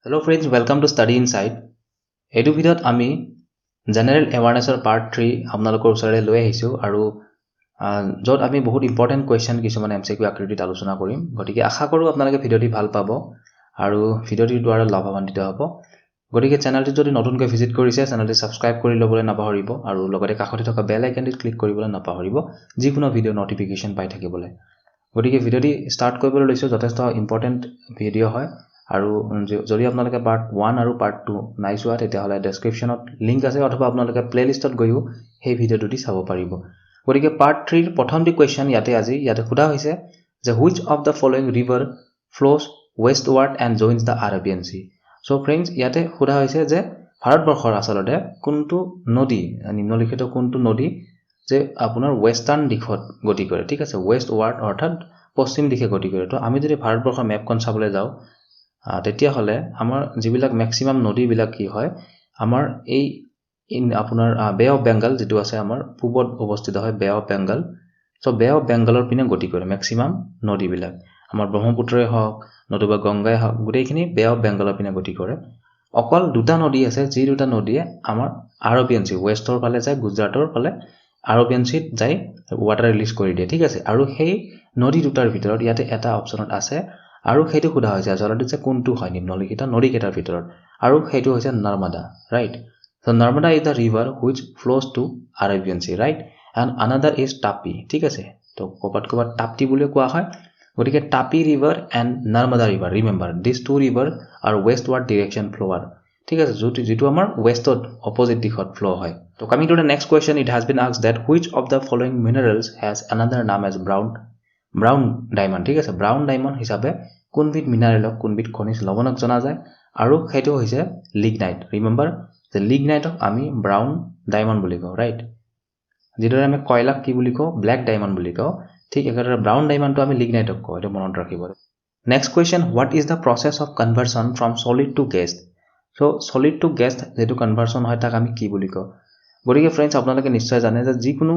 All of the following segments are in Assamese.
Hello friends, welcome to Study Insight. এইটো ভিডিঅ'ত আমি জেনেৰেল এৱাৰনেছৰ পাৰ্ট 3 আপোনালোকৰ ওচৰলৈ লৈ আহিছোঁ আৰু য'ত আমি বহুত ইম্পৰ্টেণ্ট কুৱেশ্যন কিছুমান MCQ আকৃতিত আলোচনা কৰিম। গতিকে আশা কৰোঁ আপোনালোকে ভিডিঅ'টি ভাল পাব আৰু ভিডিঅ'টিৰ দ্বাৰা লাভান্বিত হ'ব। গতিকে চেনেলটো যদি নতুনকৈ ভিজিট কৰিছে চেনেলটো ছাবস্ক্ৰাইব কৰি ল'বলৈ নাপাহৰিব আৰু লগতে কাষতে থকা বেল আইকনটিত ক্লিক কৰিবলৈ নাপাহৰিব যিকোনো ভিডিঅ' নটিফিকেশ্যন পাই থাকিবলৈ। গতিকে ভিডিঅ'টি ষ্টাৰ্ট কৰিবলৈ লৈছোঁ, যথেষ্ট ইম্পৰ্টেণ্ট ভিডিঅ' হয় আৰু যদি আপোনালোকে পাৰ্ট 1 আৰু পাৰ্ট 2 নাই চোৱা তেতিয়াহ'লে ডেছক্ৰিপশ্যনত লিংক আছে অথবা আপোনালোকে প্লেলিষ্টত গৈও সেই ভিডিঅ'টো চাব পাৰিব। গতিকে পাৰ্ট 3ৰ প্ৰথমটি কুৱেশ্যন ইয়াতে সোধা হৈছে যে which of the following river flows westward and joins the Arabian Sea. So' friends, ইয়াতে সোধা হৈছে যে ভাৰতবৰ্ষৰ আচলতে কোনটো নদী, নিম্নলিখিত কোনটো নদী যে আপোনাৰ ৱেষ্টাৰ্ণ দিশত গতি কৰে, ঠিক আছে, ৱেষ্টৱাৰ্ড অৰ্থাৎ পশ্চিম দিশে গতি কৰে। তো আমি যদি ভাৰতবৰ্ষৰ মেপখন চাবলৈ যাওঁ তেতিয়াহ'লে আমাৰ যিবিলাক মেক্সিমাম নদীবিলাক কি হয়, আমাৰ এই আপোনাৰ বে অফ বেংগল যিটো আছে আমাৰ পূবত অৱস্থিত হয়, Bay of Bengal. So' Bay of বেংগলৰ পিনে গতি কৰে মেক্সিমাম নদীবিলাক, আমাৰ ব্ৰহ্মপুত্ৰই হওক নতুবা গংগাই হওক, গোটেইখিনি বে অফ বেংগলৰ পিনে গতি কৰে। অকল দুটা নদী আছে যি দুটা নদীয়ে আমাৰ আৰবিয়ান চি, ৱেষ্টৰ ফালে যায়, গুজৰাটৰ ফালে আৰবিয়ান চিত যাই ৱাটাৰ ৰিলিজ কৰি দিয়ে, ঠিক আছে। আৰু সেই নদী দুটাৰ ভিতৰত ইয়াতে এটা অপশ্যনত আছে আৰু সেইটো সোধা হৈছে আচলতে যে কোনটো হয় নিম্নলিখিত নদীকেইটাৰ ভিতৰত, আৰু সেইটো হৈছে Narmada, right. So' Narmada is the river which flows to Arabian Sea, right, and another is Tapi, ঠিক আছে। তো ক'ৰবাত টাপ্তি বুলিও কোৱা হয়। গতিকে Tapi river and Narmada river, remember this two river আৰু ৱেষ্টৱাৰ্ড ডিৰেকশ্যন ফ্ল'ৱাৰ, ঠিক আছে, যিটো আমাৰ ৱেষ্টত অপজিট দিশত ফ্ল' হয়। তো coming to the next question, it has been asked that which of the following minerals has another নাম এজ ব্ৰাউন ডায়মণ্ড, ঠিক আছে। ব্ৰাউন ডায়মণ্ড হিচাপে কোনবিধ মিনাৰেলক, কোনবিধ খনিজ লৱণক জনা যায়, আৰু সেইটো হৈছে লিগনাইট। ৰিমেম্বাৰ যে লিগনাইটক আমি ব্ৰাউন ডায়মণ্ড বুলি কওঁ, ৰাইট। যিদৰে আমি কয়লাক কি বুলি কওঁ, ব্লেক ডায়মণ্ড বুলি কওঁ, ঠিক একেদৰে ব্ৰাউন ডায়মণ্ডটো আমি লিগনাইটক কওঁ, এইটো মনত ৰাখিব। Next question, what is the process of conversion from solid to gas. So' solid to gas যিটো কনভাৰ্চন হয় তাক আমি কি বুলি কওঁ। গতিকে ফ্ৰেণ্ডছ, আপোনালোকে নিশ্চয় জানে যে যিকোনো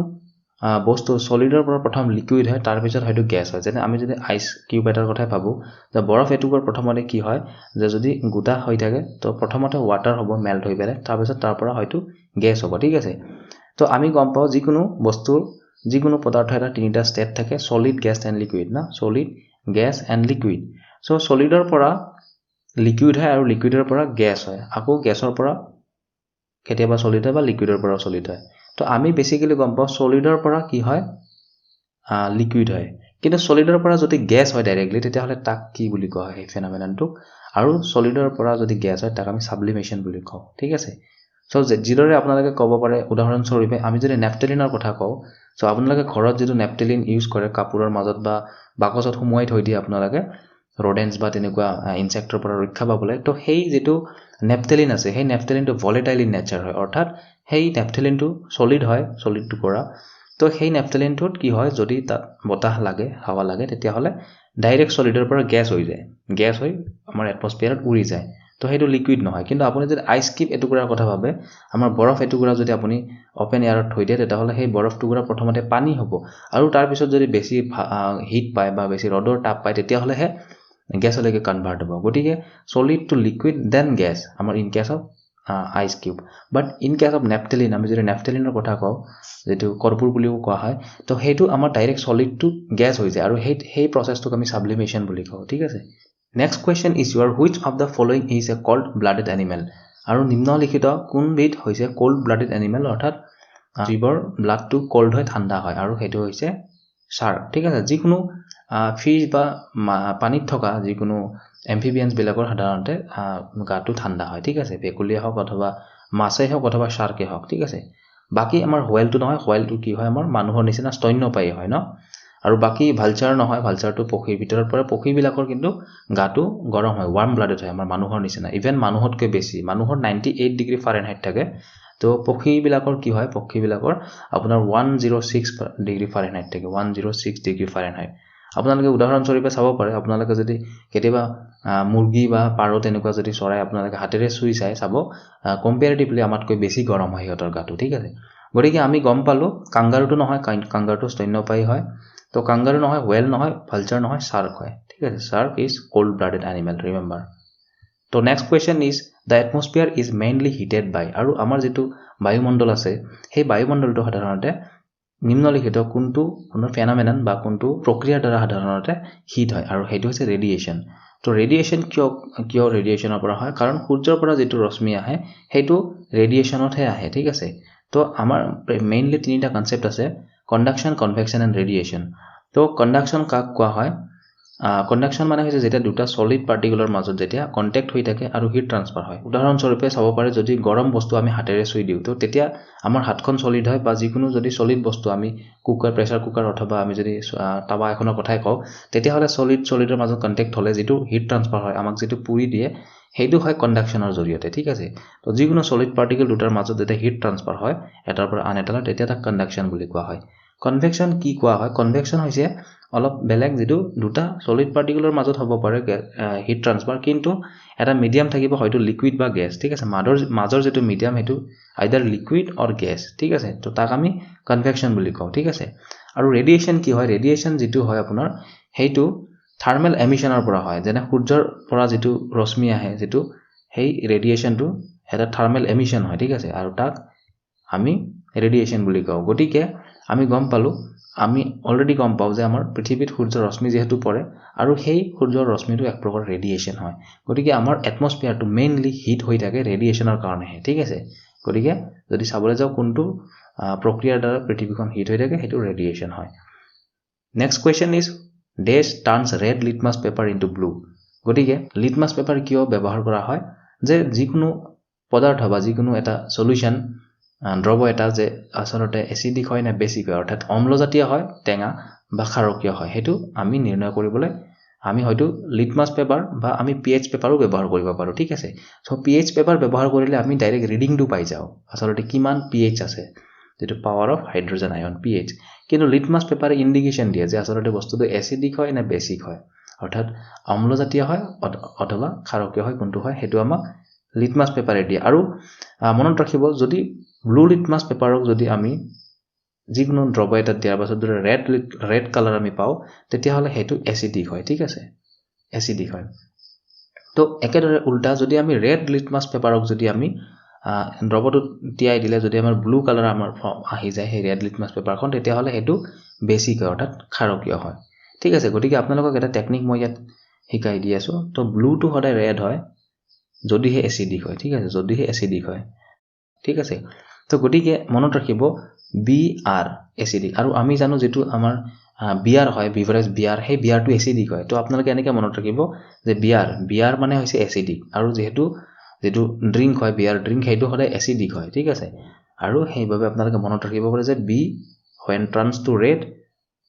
বস্তু চলিডৰ পৰা প্ৰথম লিকুইড হয়, তাৰপিছত হয়তো গেছ হয়। যেনে আমি যদি আইচ কিউব এটাৰ কথাই ভাবোঁ, যে বৰফ এটুকুৰ প্ৰথমতে কি হয়, যে যদি গোটা হৈ থাকে তো প্ৰথমতে ৱাটাৰ হ'ব মেল্ট হৈ পেলাই, তাৰপিছত তাৰ পৰা হয়তো গেছ হ'ব, ঠিক আছে। তো আমি গম পাওঁ যিকোনো বস্তুৰ, যিকোনো পদাৰ্থ এটা তিনিটা ষ্টেট থাকে, চলিড, গেছ এণ্ড লিকুইড না, চলিড, গেছ এণ্ড লিকুইড। চ' চলিডৰ পৰা লিকুইড হয় আৰু লিকুইডৰ পৰা গেছ হয়, আকৌ গেছৰ পৰা কেতিয়াবা চলিড হয় বা লিকুইডৰ পৰাও চলিড হয়। তো আমি বেছিকেলি গম পাওঁ চলিডৰ পৰা কি হয়, লিকুইড হয়। কিন্তু চলিডৰ পৰা যদি গেছ হয় ডাইৰেক্টলি তেতিয়াহ'লে তাক কি বুলি কোৱা হয় সেই ফেন'মেননটোক, আৰু চলিডৰ পৰা যদি গেছ হয় তাক আমি সাবলিমেশ্যন বুলি কওঁ, ঠিক আছে। চ' যিদৰে আপোনালোকে ক'ব পাৰে, উদাহৰণস্বৰূপে আমি যদি নেপথেলিনৰ কথা কওঁ, চ' আপোনালোকে ঘৰত যিটো নেপথেলিন ইউজ কৰে কাপোৰৰ মাজত বা বাকচত সুমুৱাই থৈ দিয়ে আপোনালোকে ৰডেন্স বা তেনেকুৱা ইনচেক্টৰ পৰা ৰক্ষা পাবলৈ, তো সেই যিটো নেপথেলিন আছে সেই নেপথেলিনটো ভলেটাইল ইন নেচাৰ হয়, অৰ্থাৎ সেই নেপথেলিনটো চলিড হয়, চলিডটো পৰা। তো সেই নেপথেলিনটোত কি হয়, যদি তাত বতাহ লাগে, হাৱা লাগে, তেতিয়াহ'লে ডাইৰেক্ট চলিডৰ পৰা গেছ হৈ যায়, গেছ হৈ আমাৰ এটমস্ফিয়াৰত উৰি যায়। তো সেইটো লিকুইড নহয়। কিন্তু আপুনি যদি আইচ কিউব এটুকুৰাৰ কথা ভাবে, আমাৰ বৰফ এটুকুৰা যদি আপুনি অ'পেন এয়াৰত থৈ দিয়ে তেতিয়াহ'লে সেই বৰফ টুকুৰা প্ৰথমতে পানী হ'ব, আৰু তাৰপিছত যদি বেছি হিট পায় বা বেছি ৰ'দৰ তাপ পায় তেতিয়াহ'লেহে গেছলৈকে কনভাৰ্ট হ'ব। গতিকে solid to liquid then gas আমাৰ in case of ice cube. But in case of naphthalene, আমি যদি নেপথেলিনৰ কথা কওঁ, যিটো কৰ্পূৰ বুলিও কোৱা হয়, তো সেইটো আমাৰ ডাইৰেক্ট চলিডটো গেছ হৈ যায়, আৰু সেই প্ৰচেছটোক আমি সাবলিমেশ্যন বুলি কওঁ, ঠিক আছে। Next question is your which of the following is a cold blooded animal. আৰু নিম্নলিখিত কোনবিধ হৈছে কল্ড ব্লাডেড এনিমেল, অৰ্থাৎ যিবোৰ ব্লাডটো কল্ড হয়, ঠাণ্ডা হয়, আৰু সেইটো হৈছে শ্বাৰ্ক, ঠিক আছে। যিকোনো ফিছ বা পানীত থকা যিকোনো এম্ফিবিয়ানছবিলাকৰ সাধাৰণতে গাটো ঠাণ্ডা হয়, ঠিক আছে, ভেকুলীয়ে হওক অথবা মাছেই হওক অথবা শ্বাৰ্কেই হওক, ঠিক আছে। বাকী আমাৰ হোৱেলটো নহয়, হোৱেলটো কি হয়, আমাৰ মানুহৰ নিচিনা স্তন্যপায়ী হয় ন। আৰু বাকী ভালচাৰ নহয়, ভালচাৰটো পক্ষীৰ ভিতৰত পৰে। পক্ষীবিলাকৰ কিন্তু গাটো গৰম হয়, ৱাৰ্ম ব্লাডেড হয়, আমাৰ মানুহৰ নিচিনা, ইভেন মানুহতকৈ বেছি। মানুহৰ 98 ডিগ্ৰী ফাৰেনহাইট থাকে, তো পক্ষীবিলাকৰ কি হয়, পক্ষীবিলাকৰ আপোনাৰ 106 ডিগ্ৰী ফাৰেনহাইট থাকে, 106 ডিগ্ৰী ফাৰেনহাইট। আপোনালোকে উদাহৰণস্বৰূপে চাব পাৰে, আপোনালোকে যদি কেতিয়াবা মুৰ্গী বা পাৰ তেনেকুৱা যদি চৰাই আপোনালোকে হাতেৰে চুই চাব, কম্পেৰেটিভলি আমাতকৈ বেছি গৰম হয় সিহঁতৰ গাটো, ঠিক আছে। গতিকে আমি গম পালোঁ কাংগাৰুটো নহয়, কাংগাৰুটো স্তন্যপায়ী হয়। তো কাংগাৰু নহয়, হোৱেল নহয়, ভালচাৰ নহয়, শ্বাৰ্ক হয়, ঠিক আছে। Shark is cold blooded animal, remember. তো next question is the atmosphere is mainly heated by আৰু আমাৰ যিটো বায়ুমণ্ডল আছে সেই বায়ুমণ্ডলটো সাধাৰণতে নিম্নলিখিত কোনটো ফেনমেনন বা কোনটো প্ৰক্ৰিয়াৰ দ্বাৰা সাধাৰণতে হিট হয় আৰু সেইটো হৈছে ৰেডিয়েশ্যন তো ৰেডিয়েশ্যন কিয় ৰেডিয়েশ্যনৰ পৰা হয় কাৰণ সূৰ্যৰ পৰা যিটো ৰশ্মি আহে সেইটো ৰেডিয়েশ্যনতহে আহে ঠিক আছে তো আমাৰ মেইনলি তিনিটা কনসেপ্ট আছে কণ্ডাকশ্যন কনভেকশ্যন এণ্ড ৰেডিয়েশ্যন তো কণ্ডাকশ্যন কাক কোৱা হয় কণ্ডাকশ্যন মানে হৈছে যেতিয়া দুটা সলিড পাৰ্টিকুলৰ মাজত যেতিয়া কন্টেক্ট হৈ থাকে আৰু হিট ট্ৰান্সফাৰ হয় উদাহৰণস্বৰূপে চাব পাৰে যদি গৰম বস্তু আমি হাতেৰে চুই দিওঁ তো তেতিয়া আমাৰ হাতখন সলিড হয় বা যিকোনো যদি সলিড বস্তু আমি কুকাৰ প্ৰেছাৰ কুকাৰ অথবা আমি যদি তাৱা এখনৰ কথাই কওঁ তেতিয়াহ'লে সলিডৰ মাজত কন্টেক্ট হ'লে যিটো হিট ট্ৰান্সফাৰ হয় আমাক যিটো পুৰি দিয়ে সেইটো হয় কণ্ডাকশ্যনৰ জৰিয়তে ঠিক আছে তো যিকোনো সলিড পাৰ্টিকল দুটাৰ মাজত যেতিয়া হিট ট্ৰান্সফাৰ হয় এটাৰ পৰা আন এটালৈ তেতিয়া তাক কণ্ডাকশ্যন বুলি কোৱা হয় কনভেকশ্যন কি কোৱা হয় কনভেকশ্যন হৈছে অলপ বেলেগ যিটো দুটা সলিড পাৰ্টিকুলৰ মাজত হ'ব পাৰে হিট ট্ৰান্সফাৰ কিন্তু এটা মিডিয়াম থাকিব হয়তো লিকুইড বা গেছ ঠিক আছে মাজৰ যিটো মিডিয়াম সেইটো আইদাৰ লিকুইড অৰ গেছ ঠিক আছে তো তাক আমি কনভেকশ্যন বুলি কওঁ ঠিক আছে আৰু ৰেডিয়েশ্যন কি হয় ৰেডিয়েশ্যন যিটো হয় আপোনাৰ সেইটো থাৰ্মেল এমিশ্যনৰ পৰা হয় যেনে সূৰ্যৰ পৰা যিটো ৰশ্মি আহে যিটো সেই ৰেডিয়েশ্যনটো এটা থাৰ্মেল এমিশ্যন হয় ঠিক আছে আৰু তাক আমি ৰেডিয়েশ্যন বুলি কওঁ গতিকে আমি আমি অলৰেডি গম পাওঁ যে আমাৰ পৃথিৱীত সূৰ্যৰ ৰশ্মি যেহেতু পৰে আৰু সেই সূৰ্যৰ ৰশ্মিটো এক প্ৰকাৰ ৰেডিয়েশ্যন হয় গতিকে আমাৰ এটমস্ফিয়াৰটো মেইনলি হিট হৈ থাকে ৰেডিয়েশ্যনৰ কাৰণেহে ঠিক আছে গতিকে যদি চাবলৈ যাওঁ কোনটো প্ৰক্ৰিয়াৰ দ্বাৰা পৃথিৱীখন হিট হৈ থাকে সেইটো ৰেডিয়েশ্যন হয় next question is this turns red litmus paper into blue গতিকে লিটমাছ পেপাৰ কিয় ব্যৱহাৰ কৰা হয় যে যিকোনো পদাৰ্থ বা যিকোনো এটা সলিউশ্যন দ্ৰৱ এটা যে আচলতে এচিডিক হয় না বেছিক হয় অৰ্থাৎ অম্লজাতীয় হয় টেঙা বা ক্ষাৰকীয় হয় সেইটো আমি নিৰ্ণয় কৰিবলৈ আমি হয়তো লিটমাছ পেপাৰ বা আমি পিএইচ পেপাৰো ব্যৱহাৰ কৰিব পাৰোঁ ঠিক আছে সো পিএইচ পেপাৰ ব্যৱহাৰ কৰিলে আমি ডাইৰেক্ট ৰিডিংটো পাই যাওঁ আচলতে কিমান পিএইচ আছে যেটো power of hydrogen Ayan pH কিন্তু লিটমাছ পেপাৰে ইন্ডিকেশন দিয়ে যে আচলতে বস্তুটো এচিডিক হয় না বেছিক হয় অৰ্থাৎ অম্লজাতীয় হয় অথবা ক্ষাৰকীয় হয় কোনটো হয় হেতু আমাক লিটমাছ পেপাৰে দিয়ে আৰু মনত ৰাখিব যদি ব্লু লিটমাছ পেপাৰক যদি আমি যিকোনো দ্ৰৱ এটা দিয়াৰ পাছত যদি ৰেড কালাৰ আমি পাওঁ তেতিয়াহ'লে হেতু এচিডিক হয় ঠিক আছে এচিডিক হয় তো একেদৰে উল্টা যদি আমি ৰেড লিটমাছ পেপাৰক যদি আমি দ্ৰৱটো তিয়াই দিলে যদি আমাৰ ব্লু কালাৰ আমাৰ আহি যায় সেই ৰেড লিটমাছ পেপাৰখন তেতিয়াহ'লে হেতু বেছিক হয় অৰ্থাৎ ক্ষাৰকীয় হয় ঠিক আছে গতিকে আপোনালোকক এটা টেকনিক মই ইয়াত শিকাই দি আছো তো ব্লুটো সদায় ৰেড হয় যদিহে এচিডিক হয় ঠিক আছে যদিহে এচিডিক হয় ঠিক আছে তো গতিকে মনত ৰাখিব বি আৰ এচিডিক আৰু আমি জানো যেটো আমাৰ বিয়াৰ হয় বিভাৰেজ বিয়াৰ সেই বিয়াৰটো এচিডিক হয় তো আপোনালোকে এনেকৈ মনত ৰাখিব যে বিয়াৰ মানে হৈছে এচিডিক আৰু যেহেতু ড্ৰিংক হয় বিয়াৰ ড্ৰিংক সেইটো সদায় এচিডিক হয় ঠিক আছে আৰু সেইভাবে আপোনালোকে মনত ৰাখিব পাৰে যে B when turns to red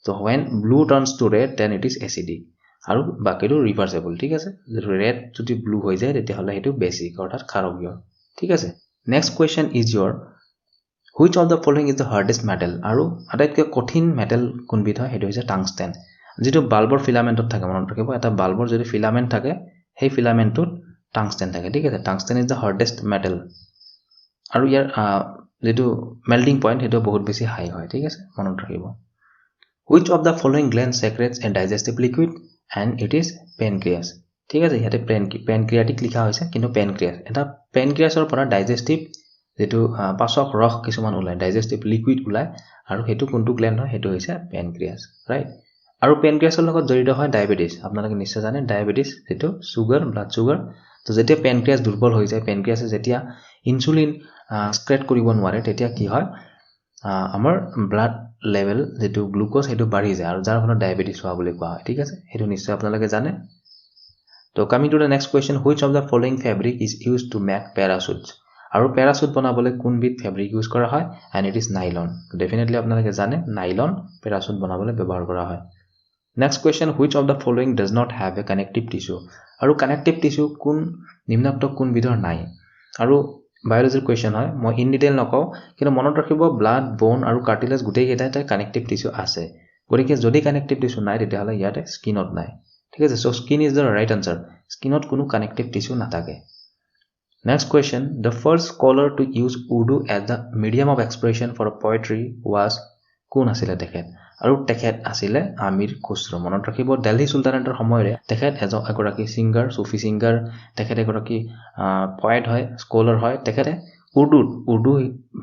so when blue turns to red then it is acidic আৰু বাকিটো ৰিভাৰ্সেবল ঠিক আছে যদি ৰেড যদি ব্লু হৈ যায় তেতিয়াহ'লে সেইটো বেছিক অৰ্থাৎ ক্ষাৰকীয় ঠিক আছে next question is your which of the following is the hardest metal আৰু আটাইতকৈ কঠিন মেটেল কোনবিধ হয় সেইটো হৈছে টাংস্টেন যেটো বাল্বৰ ফিলামেন্টত থাকে মনত ৰাখিব এটা বাল্বৰ যদি ফিলামেন্ট থাকে সেই ফিলামেন্টত টাংস্টেন থাকে ঠিক আছে tungsten is the hardest metal আৰু ইয়াৰ যেটো মেল্টিং পইণ্ট হেতু বহুত বেছি হাই হয় ঠিক আছে মনত ৰাখিব which of the following gland secretes a digestive liquid and it is pancreas ঠিক আছে ইয়াতে pancreatic লিখা হৈছে কিন্তু pancreas এটা pancreasৰ পৰা digestive যেটো পাচক ৰস কিছুমান ওলাই digestive liquid ওলাই আৰু হেতু কোনটো gland হয় হেতু হৈছে pancreas right আৰু pancreasৰ লগত জড়িত হয় ডায়াবেটিস আপোনালোকে নিশ্চয় জানে ডায়াবেটিস যেটো সুগাৰ ব্লাড সুগাৰ তো যেতিয়া pancreas দুৰ্বল হৈ যায় pancreas যেতিয়া ইনসুলিন স্ক্ৰেট কৰিব নোৱাৰে তেতিয়া কি হয় আমাৰ ব্লাড লেভেল যেটো গ্লুকোজ হেতু বাঢ়ি যায় আৰু যাৰ ফলত ডায়াবেটিস হোৱা বুলি কোৱা হয় ঠিক আছে হেতু নিশ্চয় আপোনালোকে জানে তো coming to the next question which of the following fabric is used to make parachutes আৰু প্যাৰাচুট বনাবলৈ কোনবিধ ফেব্ৰিক ইউজ কৰা হয় and it is nylon definitely আপোনালোকে জানে nylon প্যাৰাচুট বনাবলৈ ব্যৱহাৰ কৰা হয় next question which of the following does not have a connective tissue আৰু connective tissue কোন নিম্নোক্ত কোনবিধৰ নাই আৰু বায়োলজিৰ কোৱেশ্চন হয় মই ইন ডিটেইল নকও কিন্তু মনত ৰাখিব ব্লাড বোন আৰু কাৰ্টিলেজ গুটেই কেইটাতে কানেক্টিভ টিস্যু আছে গতিকে যদি কানেক্টিভ টিস্যু নাই তেতিয়াহলে ইয়াতে স্কিনত নাই ঠিক আছে so skin is the right answer স্কিনত কোনো কানেক্টিভ টিস্যু নাথাকে Next question, the first scholar to use Urdu as the medium of expression for poetry was কোন আছিল দেখেন আৰু তেখেত আছিলে আমিৰ খুছৰ মনত ৰাখিব দিল্লী সুলতানেটৰ সময়ৰে তেখেত এগৰাকী সিংগাৰ সুফি সিংগাৰ তেখেত এগৰাকী পয়েট হয় স্কলাৰ হয় তেখেতে উৰ্দু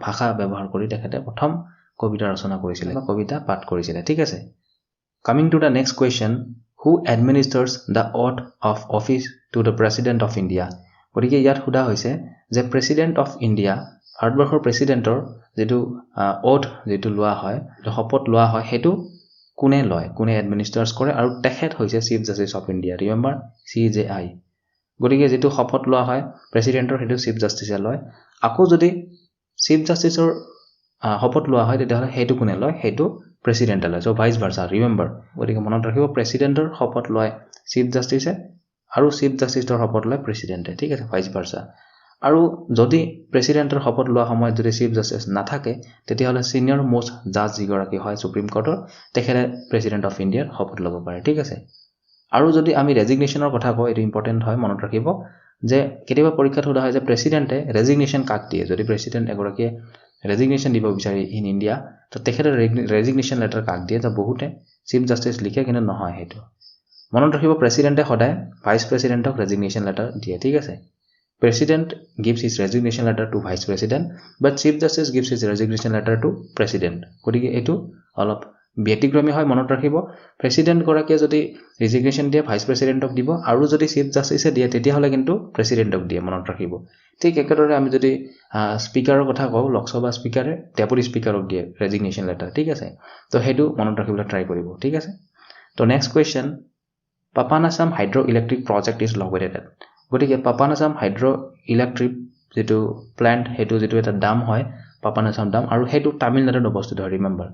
ভাষা ব্যৱহাৰ কৰি তেখেতে প্ৰথম কবিতা ৰচনা কৰিছিলে বা কবিতা পাঠ কৰিছিলে ঠিক আছে coming to the next question who administers the oath of office to the president of India গতিকে ইয়াত সোধা হৈছে যে প্ৰেচিডেণ্ট অফ ইণ্ডিয়া ভাৰতবৰ্ষৰ প্ৰেচিডেণ্টৰ যিটো অথ যিটো লোৱা হয় শপত লোৱা হয় সেইটো কোনে লয় কোনে এডমিনিষ্টাৰ্ছ কৰে আৰু তেখেত হৈছে chief justice of India remember CJI গতিকে যেটো শপত লোৱা হয় প্ৰেচিডেণ্টৰ হেতু চিফ জাষ্টিছে লয় আকৌ যদি চিফ জাষ্টিছৰ শপত লোৱা হয় তেতিয়াহলে হেতু কোনে লয় হেতু প্ৰেচিডেণ্টে লয় সো ভাইস ভাৰ্সা ৰিমেম্বাৰ গতিকে মনত ৰাখিব প্ৰেচিডেণ্টৰ শপত লয় চিফ জাষ্টিছে আৰু চিফ জাষ্টিছৰ শপত লয় প্ৰেচিডেণ্টে ঠিক আছে ভাইস ভাৰ্সা আৰু যদি প্ৰেচিডেণ্টৰ শপত লোৱা সময়ত যদি চিফ জাষ্টিছ নাথাকে তেতিয়াহলে সিনিয়ৰ মোষ্ট জাজ যিগৰাকী হয় সুপ্ৰিম কোৰ্টৰ তেখেতে প্ৰেচিডেণ্ট অফ ইণ্ডিয়াৰ শপত ল'ব পাৰে ঠিক আছে আৰু যদি আমি ৰেজিগনেশ্যনৰ কথা কওঁ এটো ইম্পৰ্টেন্ট হয় মনত ৰাখিব যে কেতিয়াবা পৰীক্ষাত সোধা হয় যে প্ৰেচিডেণ্টে ৰেজিগনেশ্যন কাক দিয়ে যদি প্ৰেচিডেণ্ট এগৰাকী ৰেজিগনেশ্যন দিব বিচাৰি ইন ইণ্ডিয়া তো তেখেতে ৰেজিগনেশ্যন লেটাৰ কাক দিয়ে তো বহুতে চিফ জাষ্টিছ লিখে কিন্তু নহয় হেতু মনত ৰাখিব প্ৰেচিডেণ্টে সদায় ভাইস প্ৰেচিডেণ্টক ৰেজিগনেশ্যন লেটাৰ দিয়ে ঠিক আছে President gives his resignation letter to Vice President, but Chief Justice gives his resignation letter to President. গতিকে এটো অলপ ব্যতিক্ৰমী হয় মনত ৰাখিব প্ৰেসিডেন্ট গৰাকীয়ে যদি ৰেজিগনেশ্যন দিয়ে ভাইস প্ৰেসিডেন্টক দিব আৰু যদি চিফ জাষ্টিছে দিয়ে তেতিয়াহলে কিন্তু প্ৰেসিডেন্টক দিয়ে মনত ৰাখিব ঠিক একেদৰে আমি যদি স্পিকাৰৰ কথা কওঁ লোকসভা স্পিকাৰে ডেপুটি স্পিকাৰক দিয়ে ৰেজিগনেশ্যন লেটাৰ ঠিক আছে তো হেতু মনত ৰাখিবলৈ ট্ৰাই কৰিব ঠিক আছে তো next question Papanasam hydroelectric project is located at গতিকে পাপানাসাম হাইড্ৰো ইলেক্ট্ৰিক যেটো প্ল্যান্ট হেতু যেটো এটা ডাম হয় পাপানাসাম ডাম আৰু হেতু তামিলনাডুত অৱস্থিত হয় ৰিমেম্বাৰ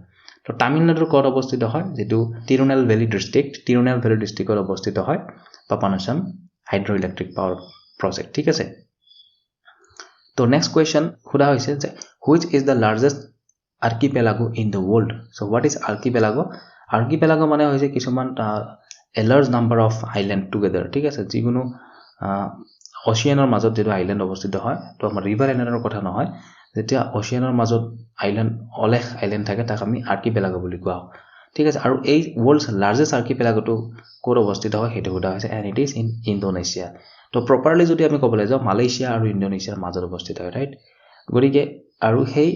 তো তামিলনাডুৰ ক'ত অৱস্থিত হয় যেটো তিৰুনেলভেলি ডিস্ট্ৰিক্টত অৱস্থিত হয় Papanasam hydroelectric power project ঠিক আছে তো নেক্সট কোৱেশ্চন খুদা হৈছে যে which is the largest archipelago in the world so what is archipelago মানে হৈছে কিছুমান a large number of island together ঠিক আছে যিকোনো ওশিয়ানৰ মাজত যেটো আইল্যান্ড অৱস্থিত হয় তো আমাৰ ৰিভাৰ আইল্যান্ডৰ কথা নহয় যেতিয়া ওশিয়ানৰ মাজত আইল্যান্ড অলেখ আইল্যান্ড থাকে তাক আমি আৰ্কিপেলাগো বুলি কোৱা হয় ঠিক আছে আৰু এই ওয়াৰ্ল্ডছ লাৰ্জেষ্ট আৰ্কিপেলাগোটো ক'ত অৱস্থিত হয় হেতু কোৱা হৈছে and it is in Indonesia তো প্ৰপাৰলি যদি আমি ক'বলৈ যাওঁ মালয়েছিয়া আৰু ইণ্ডোনেছিয়াৰ মাজত অৱস্থিত হয় ৰাইট গতিকে আৰু সেই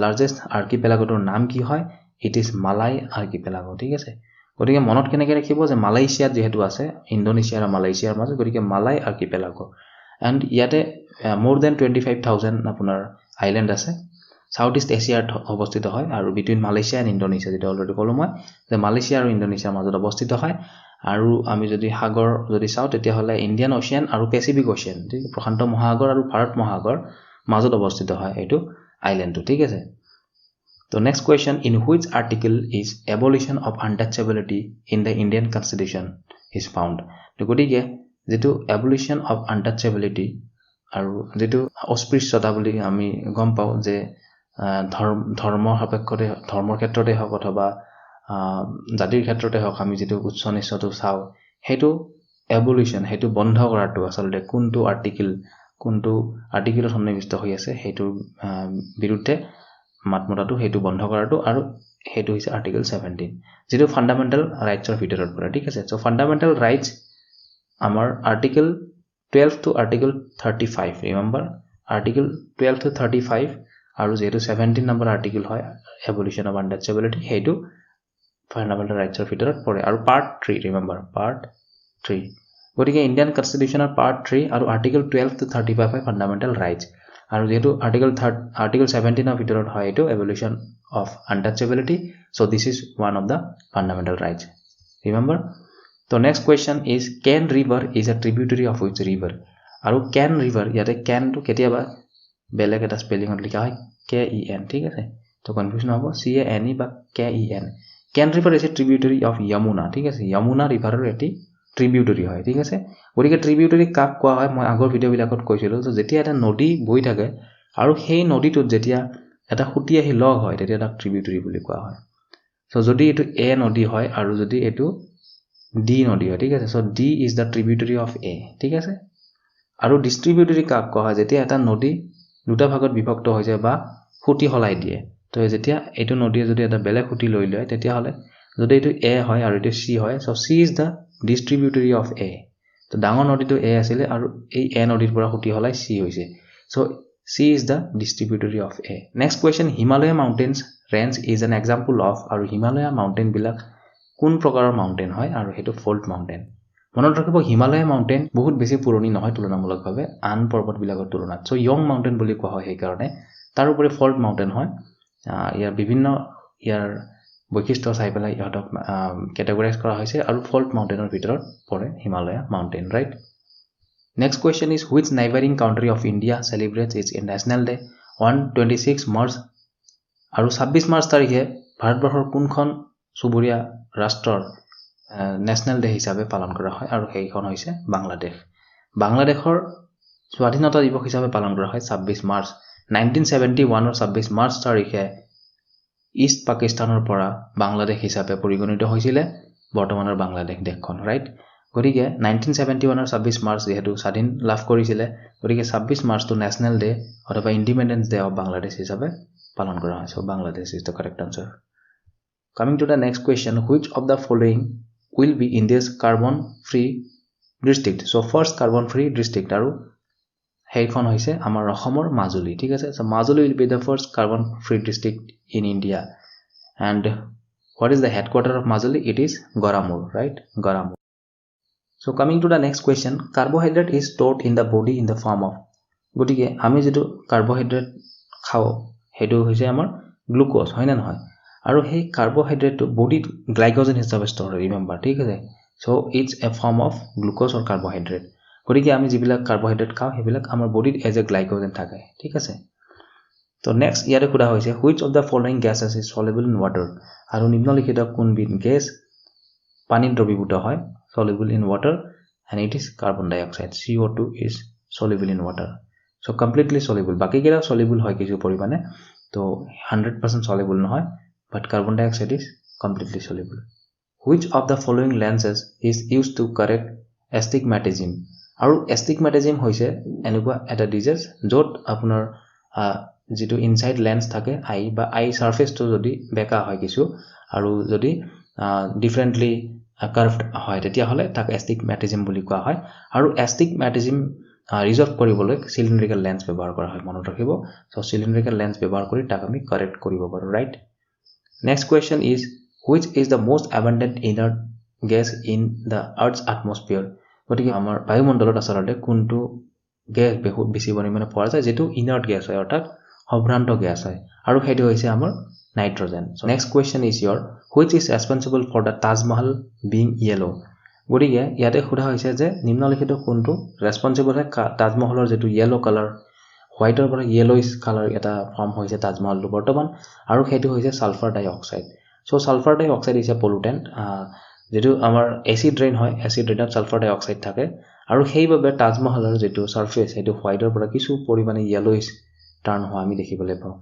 লাৰ্জেষ্ট আৰ্কিপেলাগোটোৰ নাম কি হয় ইট ইজ মালাই আৰ্কিপেলাগো ঠিক আছে গতিকে মনত কেনেকৈ ৰাখিব যে মালয়েছিয়াত যেহেতু আছে ইণ্ডোনেছিয়া আৰু মালয়েছিয়াৰ মাজত গতিকে মালাই আৰ্কিপেলাগো এণ্ড ইয়াতে মোৰ দেন 25000 আপোনাৰ আইল্যান্ড আছে সাউথ ইষ্ট এছিয়াত অৱস্থিত হয় আৰু বিটুইন মালয়েছিয়া এণ্ড ইণ্ডোনেছিয়া যেটা অলৰেডি ক'লো মই যে মালয়েছিয়া আৰু ইণ্ডোনেছিয়াৰ মাজত অৱস্থিত হয় আৰু আমি যদি সাগৰ যদি চাওঁ তেতিয়াহ'লে ইণ্ডিয়ান অচিয়ান আৰু পেচিফিক অচিয়ান ঠিক প্ৰশান্ত মহাসাগৰ আৰু ভাৰত মহাসাগৰ মাজত অৱস্থিত হয় এইটো আইল্যান্ডটো ঠিক আছে So next question, in which article is abolition of untouchability in the Indian Constitution is found? তো গতিকে যেটো abolition of untouchability আৰু যেটো অস্পৃশ্যতা বুলি আমি গম পাওঁ যে ধৰ্ম সাপেক্ষতে ধৰ্মৰ ক্ষেত্ৰতে হওক অথবা জাতিৰ ক্ষেত্ৰতে হওক আমি যেটো উচ্চ নিষ্ঠটো চাওঁ হেতু abolition হেতু বন্ধ কৰাটো আসলে কোনটো আৰ্টিকেলত সন্নিৱিষ্ট হৈ আছে হেতুৰ বিৰুদ্ধে মাতমতাটো হেতু বন্ধ কৰাটো আৰু হেতু হৈছে আৰ্টিকেল 17 যেটো ফান্ডামেন্টাল ৰাইটছৰ ভিতৰত পৰে ঠিক আছে সো ফান্ডামেন্টাল ৰাইটছ আমাৰ article 12 to article 35 remember article 12 to 35 আৰু যেটো 17 নম্বৰ আৰ্টিকেল হয় এবলিশন অফ আনটাচেবিলিটি হেতু ফান্ডামেন্টাল ৰাইটছৰ ভিতৰত পৰে আৰু পাৰ্ট 3 ৰিমেম্বাৰ পাৰ্ট 3 গতিকে ইণ্ডিয়ান কনষ্টিটিউচনৰ পাৰ্ট 3 আৰু আৰ্টিকেল 12 টু 35 হয় ফান্ডামেন্টাল ৰাইটছ আৰু যেহেতু আৰ্টিকেল 17 ৰ ভিতৰত হয় এটো evolution of untouchability so this is one of the fundamental rights remember তো next question is Ken river is a tributary of which river আৰু ক্যান রিভার ইয়াতে ক্যান টু কেতিয়াবা বেলেগ এটা স্পেলিংত লিখা হয় KEN ঠিক আছে তো কনফিউজন হ'ব CANE বা KEN Ken river is a tributary of Yamuna ঠিক আছে যমুনা ৰিভাৰৰ এটি ট্ৰিবিউটাৰি হয় ঠিক আছে গতিকে ট্ৰিবিউটাৰি কাক কোৱা হয় মই আগৰ ভিডিও বিলাকত কৈছিলো যে যেতিয়া এটা নদী বৈ থাকে আৰু সেই নদীটোত যেতিয়া এটা খুটি আহি লগ হয় তেতিয়া এটা ট্রিবিউটারি বুলি কোৱা হয় সো যদি এটো A নদী হয় আৰু যদি এটো D নদী হয় ঠিক আছে so D is the tributary of A ঠিক আছে আৰু ডিস্ট্ৰিবিউটাৰি কাক কোৱা হয় যেতিয়া এটা নদী দুটা ভাগত বিভক্ত হৈ যায় বা খুটি হলাই দিয়ে তো যেতিয়া এইটো নদীয়ে যদি এটা বেলেগ খুঁটি লৈ লয় তেতিয়া হলে যদি এইটো A হয় আৰু এইটো C হয় so C is the distributary of A তো ডাঙৰ নদীটো A আছিলে আৰু এই A নদীৰ পৰা খুঁটি হলাই C হৈছে so C is the distributary of A next question Himalaya mountains range is an example of আৰু Himalaya mountain বিলাক কোন প্ৰকাৰৰ মাউন্টেন হয় আৰু হেতু ফল্ট মাউন্টেন মনত ৰাখিব হিমালয় মাউন্টেন বহুত বেছি পুৰণি নহয় তুলনামূলকভাৱে আন পৰ্বত বিলাকৰ তুলনাত সো ইয়ং মাউন্টেন বুলি কোৱা হয় সেই কাৰণে তাৰ উপৰি ফল্ট মাউন্টেন হয় ইয়াৰ বিভিন্ন ইয়াৰ বৈশিষ্ট্য চাই পেলাই ইহঁতক কেটেগৰাইজ কৰা হৈছে আৰু ফল্ট মাউন্টেনৰ ভিতৰত পৰে Himalaya mountain right next question is which neighboring country of India celebrates its national day on 26 March আৰু 26 মাৰ্চ তাৰিখে ভাৰতবৰ্ষৰ কোনখন সুবুৰীয়া ৰাষ্ট্ৰৰ নেশনাল ডে হিচাপে পালন কৰা হয় আৰু সেইখন হৈছে বাংলাদেশ বাংলাদেশৰ স্বাধীনতা দিৱস হিচাপে পালন কৰা হয় 26 মাৰ্চ 1971 ৰ 26 মাৰ্চ তাৰিখে ইষ্ট পাকিস্তানৰ পৰা বাংলাদেশ হিচাপে পৰিগণিত হৈছিল বৰ্তমানৰ বাংলাদেশ দেশখন ৰাইট গতিকে 1971 ৰ 26 মাৰ্চ যেহেতু স্বাধীন লাভ কৰিছিল গতিকে 26 মাৰ্চটো নেশনাল ডে অথবা ইন্ডিপেন্ডেন্স ডে অফ বাংলাদেশ হিচাপে পালন কৰা হয় so Bangladesh is the correct answer Coming to the next question, which of the following will be India's carbon-free district? So first carbon-free district aru heikhon hoise amar Rahomor Majuli. Thik ase? So Majuli will be the first carbon-free district in India. And what is the headquarter of Majuli? It is Goramur, right? Goramur. So coming to the next question, carbohydrate is stored in the body in the form of. Gotike ami jetu carbohydrate khao hetu hoise amar glucose, hoy na nohoy? আৰু সেই কাৰ্বোহাইড্ৰেটটো বডিত গ্লাইকোজেন হিচাপে ষ্ট'ৰ হয় ৰিমেম্বাৰ ঠিক আছে so it's a form of glucose or carbohydrate গতিকে আমি যিবিলাক কাৰ্বোহাইড্ৰেট খাওঁ সেইবিলাক আমাৰ বডিত এজ এ গ্লাইকোজেন থাকে ঠিক আছে তো নেক্সট ইয়াৰে খুদা হৈছে which of the following gases is soluble in water আৰু নিম্নলিখিত কোনবিধ গেছ পানীত দ্ৰৱীভূত হয় soluble in water and it is carbon dioxide CO2 is soluble in water so completely soluble বাকিকেইটা সলিবল হয় কিছু পৰিমাণে তো 100% সলিবল নহয় but carbon dioxide is completely soluble. Which of the following lenses is used to correct astigmatism? Aru astigmatism hoise enukwa eta disease jot apunar jitu inside lens thake eye ba eye surface to jodi beka hoy kichu aru jodi differently curved hoy tetia hole tak astigmatism boli koa hoy aru astigmatism resolve koriboloi cylindrical lens byabohar kora hoy monot rakhibo so cylindrical lens byabohar kori tak ami correct koribo paru right Next question is which is the most abundant inert gas in the earth's atmosphere গতিকে আমাৰ বায়ুমণ্ডলত আসলতে কোনটো গ্যাস বহুত বেছি পৰিমাণে পোৱা যায় যেটো ইনাৰ্ট গ্যাস হয় অৰ্থাৎ অভ্ৰান্ত গ্যাস হয় আৰু সেইটো হৈছে আমাৰ nitrogen so next question is your which is responsible for the Taj Mahal being yellow গতিকে ইয়াতে খুদা হৈছে যে নিম্নলিখিত কোনটো ৰেসপন্সিবল হয় তাজ মহলৰ যেটো yellow color হোয়াইটৰ পৰা yellowish color এটা ফৰ্ম হৈছে তাজ মহলটো বৰ্তমান আৰু সেইটো হৈছে sulphur dioxide so sulphur dioxide is a pollutant যেটো আমাৰ এসিড ৰেইন হয় এসিড ৰেইনত সালফাৰ ডাই অক্সাইড থাকে আৰু সেইভাবে তাজ মহলৰ যেটো সাৰফেস সেইটো হোয়াইটৰ পৰা কিছু পৰিমাণে yellowish টাৰ্ন হোৱা আমি দেখিবলৈ পাওঁ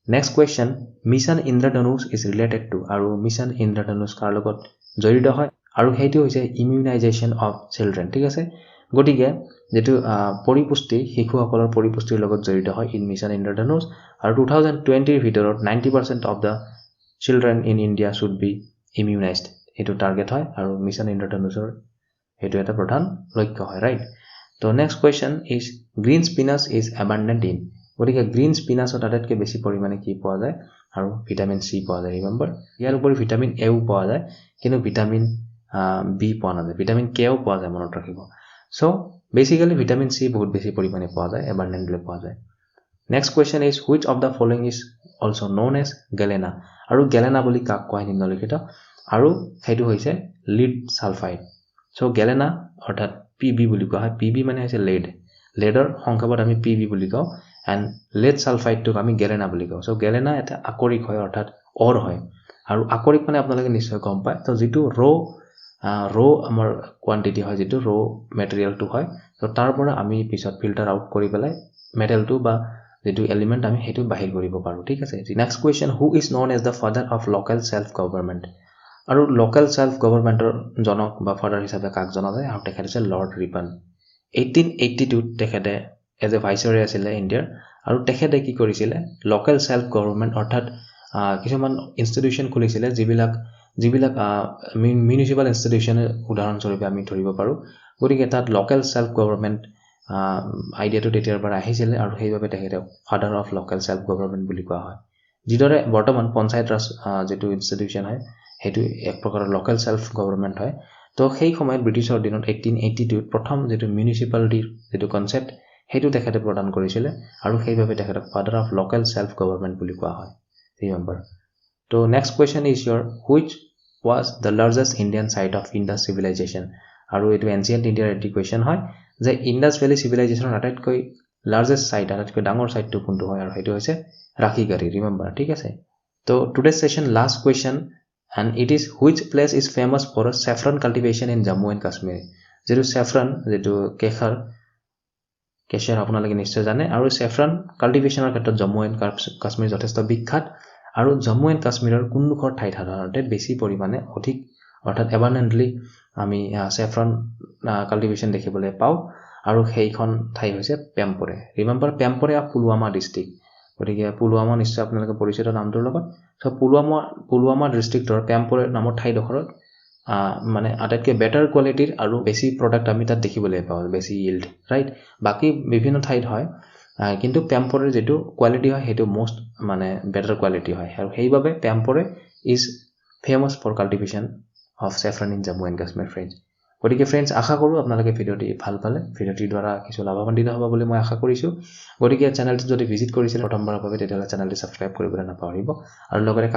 next question mission Indradhanush is related to আৰু মিশন ইন্দ্ৰধনুষ কাৰ লগত জড়িত হয় আৰু সেইটো হৈছে ইমিউনাইজেশন অফ চিলড্ৰেন ঠিক আছে গটিকে যেটো পৰিপুষ্টি শিশুসকলৰ পৰিপুষ্টিৰ লগত জড়িত হয় ইন মিশন ইন্দ্ৰধনুষ আৰু 2020 ৰ ভিতৰত 90% of the children in India should be immunised এটো টাৰ্গেট হয় আৰু মিশন ইন্দ্ৰধনুষৰ এটো এটা প্ৰধান লক্ষ্য হয় ৰাইট তো next question is green spinach is abundant in গটিকে গ্ৰীন স্পিনাচত আটাইতকৈ বেছি পৰিমাণে কি পোৱা যায় আৰু ভিটামিন সি পোৱা যায় ৰিমেম্বাৰ ইয়াৰ উপৰি ভিটামিন এ ও পোৱা যায় কিন্তু ভিটামিন বি পোৱা নাযায় ভিটামিন কে ও পোৱা যায় মনত ৰাখিব সো বেসিক্যালি ভিটামিন সি বহুত বেছি পৰিমাণে পোৱা যায় abundantly পোৱা যায় next question is which of the following is also known as galena আৰু galena বুলি কাক কোৱা নিম্নলিখিত আৰু সেইটো হৈছে lead sulfide সো galena অৰ্থাৎ pb বুলি কোৱা হয় pb মানে হৈছে lead leadৰ সংখ্যাপদ আমি pb বুলি কওঁ and lead sulfide টোক আমি galena বুলি কওঁ সো galena এটা আকৰিক হয় অৰ্থাৎ অৰ হয় আৰু আকৰিক মানে আপোনালোকে নিশ্চয় গম পায় তো যেটো ৰো আমাৰ কোৱান্টিটি হয় যেটো ৰো মেটেৰিয়েল টো হয় তো তাৰ পৰা আমি পিছত ফিল্টাৰ আউট কৰি পেলাই মেটেল টো বা যেটো এলিমেন্ট আমি হেতু বাহিৰ কৰিব পাৰো ঠিক আছে next question who is known as the father of local self government আৰু লোকাল সেল্ফ গভৰ্নমেন্টৰ জনক বা ফাদাৰ হিচাপে কাক জনা যায় আৰু তেখেত হৈছে লৰ্ড ৰিপন 1882 তেখেতে এজ এ ভাইসৰয় আছিল ইণ্ডিয়াৰ আৰু তেখেতে কি কৰিছিলে লোকেল সেলফ গভৰ্নমেন্ট অৰ্থাৎ কিছুমান ইনষ্টিটিউচন খুলিছিলে যিবিলাক মিউনিচিপাল ইনষ্টিটিউচন উদাহৰণস্বৰূপে আমি ধৰিব পাৰো গতিকে তাত লোকেল সেলফ গভৰ্নমেন্ট আইডিয়াটো তেতিয়াৰ পৰা আহিছিলে আৰু সেইবাবে তেখেতে father of local self government বুলি কোৱা হয় যিদৰে বৰ্তমান পঞ্চায়ত ৰাজ যেটো ইনষ্টিটিউচন হয় হেতু এক প্ৰকাৰৰ লোকেল সেলফ গভৰ্নমেন্ট হয় তো সেই সময়ত ব্ৰিটিছৰ দিনত 1882 প্ৰথম যেটো মিউনিচিপালিটিৰ যেটো কনসেপ্ট হেতু তেখেতে প্ৰদান কৰিছিলে আৰু সেইবাবে তেখেতক father of local self government বুলি কোৱা হয় ৰিমেম্বাৰ তো next question is your which was the largest Indian site of Indus civilization আৰু এটো এনশিয়েন্ট ইণ্ডিয়াৰ এটি কোৱেশ্চন হয় যে ইন্দাস ভ্যালি সিভিলাইজেশনৰ আটাইতকৈ লাৰ্জেষ্ট সাইট আটাইতকৈ ডাঙৰ সাইটটো কোনটো হয় আৰু হেতু হৈছে ৰাখিগাৰী ৰিমেম্বাৰ ঠিক আছে তো টুডে's session last question and it is which place is famous for saffron cultivation in Jammu and Kashmir যেটো saffron যেটো কেশৰ আপোনালোকে নিশ্চয় জানে আৰু saffron কাল্টিভেশনৰ ক্ষেত্ৰত জম্মু এণ্ড কাশ্মীৰ যথেষ্ট বিখ্যাত আৰু জম্মু এণ্ড কাশ্মীৰৰ কোনখন ঠাইত সাধাৰণতে বেছি পৰিমাণে অধিক অৰ্থাৎ এবান্ডেন্টলি আমি saffron কাল্টিভেশন দেখিবলৈ পাও আৰু সেইখন ঠাই হৈছে পেম্পৰে ৰিমেম্বাৰ পেম্পৰে অফ পুলৱামা ডিস্ট্ৰিক্ট গতিকে পুলৱামা নিশ্চয় আপোনালোকে পৰিচিত নামটোৰ লগত সো পুলৱামা ডিস্ট্ৰিক্টৰ পেম্পৰে নামৰ ঠাইডোখৰত মানে আটাইতকৈ বেটাৰ কোৱালিটিৰ আৰু বেছি প্ৰডাক্ট আমি তাত দেখিবলৈ পাওঁ বেছি yield ৰাইট বাকি বিভিন্ন ঠাইত হয় কিন্তু পেম্পৰে যেটো কোৱালিটি হয় হেতু মোস্ট মানে বেটাৰ কোৱালিটি হয় আৰু সেইবাবে Pampore is famous for cultivation of saffron in Jammu and Kashmir friends গতিকে ফ্ৰেন্ডস আশা কৰো আপোনালোকে ভিডিওটি ভাল পালে ভিডিওটিৰ দ্বাৰা কিছু লাভান্বিত হ'ব বুলি মই আশা কৰিছো গতিকে চেনেলটো যদি ভিজিট কৰিছিল প্ৰথমবাৰৰ বাবে তেতিয়াহলে চেনেলটো সাবস্ক্ৰাইব কৰিবলৈ নাপাহৰিব আৰু লগতে